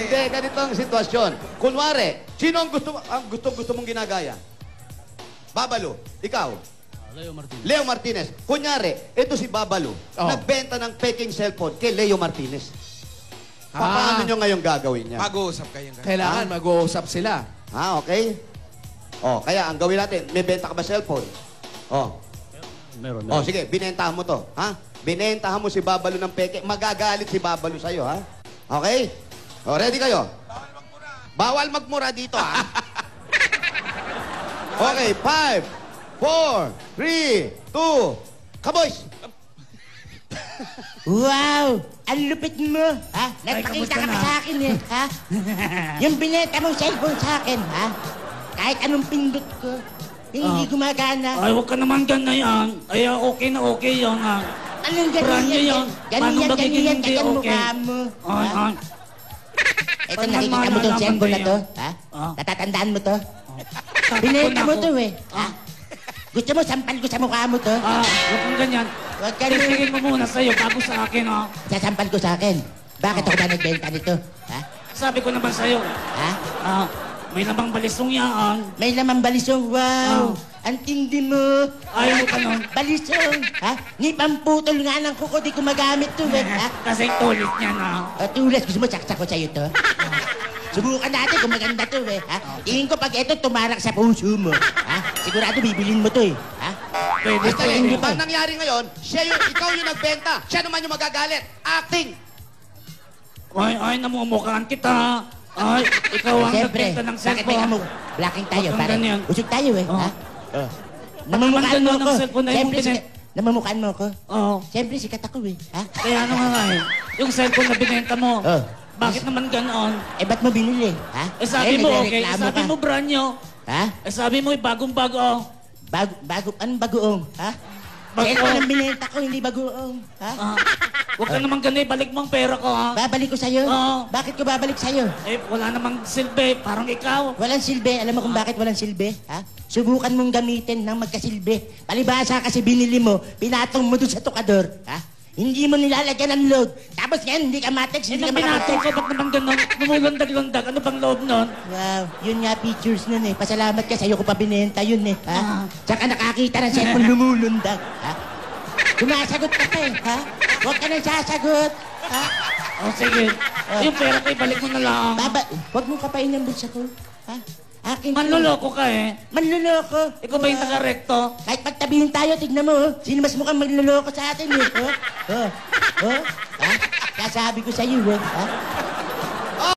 Hindi, ganito ang sitwasyon. Kunwari, sino ang gusto mong ginagaya? Babalo, ikaw. Leo Martinez. Leo Martinez. Kunyari, ito si Babalo. Oh. Nagbenta ng peking cellphone kay Leo Martinez. Paano nyo ngayong gagawin niya? Mag-uusap kayong Kailangan mag-uusap sila. Okay? Kaya ang gawin natin, may benta ka ba cellphone? Meron. Sige, binentahan mo to. Ha? Binentahan mo si Babalo ng peke. Magagalit si Babalo sa'yo, ha? Okay? Ready kayo? Bawal magmura dito, ha? Okay, 5, 4, 3, 2, kaboys! Wow! Ang lupit mo, ha? Nagpakita ka pa sa akin, eh, ha? Yung binenta mong cellphone sa akin, ha? Kahit anong pindot ko, hindi gumagana. Ay, huwag ka naman ganayan. Ay, okay na okay yan, ha? Anong Brand new yan. Paano magiging ganyan, hindi kaya okay? mukha mo. Ay, ha? ay. Ito, Paano nakikita mo malalaman itong symbol ko na to, yan? ha? Ah. Natatandaan mo to? Tatakbo Binenta na mo ako. to, eh, ha? Gusto mo, sampal ko sa mukha mo to? Huwag kang ganyan. Huwag ka rin. Titigil mo muna sa'yo bago sa akin, ha? Sasampal ko sa akin. Bakit ako ba nagbenta nito, ha? Sabi ko naman sa'yo, Ha? may lamang balisong yan. May lamang balisong, wow! Ang tindi mo! Ayaw mo ka nun. Balisong! Ha? Ni pamputol nga ng kuko, di ko magamit to, eh, ha? Kasi tulit niya na. Tulas, gusto mo saksak ko sa'yo to? Subukan natin kung maganda to, eh, ha? Tingin ko pag ito tumarak sa puso mo, ha? Sigurado bibilin mo to, eh, ha? Pwede, Basta pwede. hindi ba nangyari ngayon, ikaw yung nagbenta. Siya naman yung magagalit. Acting! Ay, namumukhaan kita. Ay, ikaw ang Siyempre, nagbenta ng bakit may cellphone. amok? Blocking tayo, Huwag kang pare. ganyan. Usog tayo, eh, Oh. ha? Namamukhaan Bakit mo naman ako. ng cellphone na yung Siyempre, binet- namamukhaan mo ako. Oo. Siyempre, sikat ako, eh, ha? Kaya ano nga eh. Yung cellphone na binenta mo, Oh. bakit naman ganon? Eh, ba't mo binili, ha? Eh sabi mo okay, eh, nagrereklamo sabi ka. mo brand new. Ha? Eh sabi mo bagong-bago. Oh. Anong bagoong, ha? Bagoong. Cellphone ang binenta ko, hindi bagoong, ha? Huwag ka naman ganun, balik mo ang pera ko ha. Babalik ko sa'yo? Oo. Bakit ko babalik sa'yo? Eh wala namang silbi, parang ikaw. Walang silbi. Alam mo kung bakit walang silbi? Ha? Subukan mong gamitin ng magkasilbi. Palibhasa kasi binili mo, pinatong mo doon sa tukador. Ha? Hindi mo nilalagyan ng load. Tapos ngayon, hindi ka matex, Eh hindi ka nang pinatong makatex. ko, ba't naman ganon? Lumulundag-lundag, ano bang loob nun? Wow, yun nga features nun eh. Pasalamat ka, sa'yo ko pa binenta yun eh. Ha? Tsaka nakakita ng cellphone lumulundag. Ha? Sumasagot ka pa eh. Ha? Huwag ka nang sasagot. Ha? Oh sige, yung pera ko ibalik mo na lang. Huwag mong kapain ang bulsa ko. Ha? Akin to. Manloloko ka eh. Manluloko. Ikaw ba yung taga-recto? Kahit pagtabihin tayo, tignan mo, oh. Sino mas mukhang magluloko sa atin, eh? Ha? Kasabi ko sa'yo, ha?